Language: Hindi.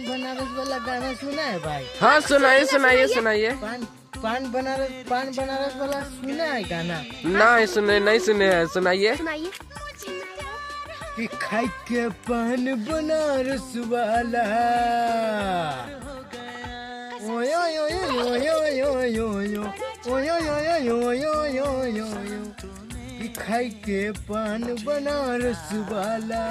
बनारस वाला गाना सुना है भाई? हाँ सुनाइए सुनाइए सुनाइए। पान बनारस वाला सुना है गाना? नहीं सुने हैं, सुनाइए। कि खाई के पान बनारस वाला, ओयो यो यो यो यो यो यो यो ओयो यो यो यो यो यो यो यो, कि खाई के पान बनारस वाला।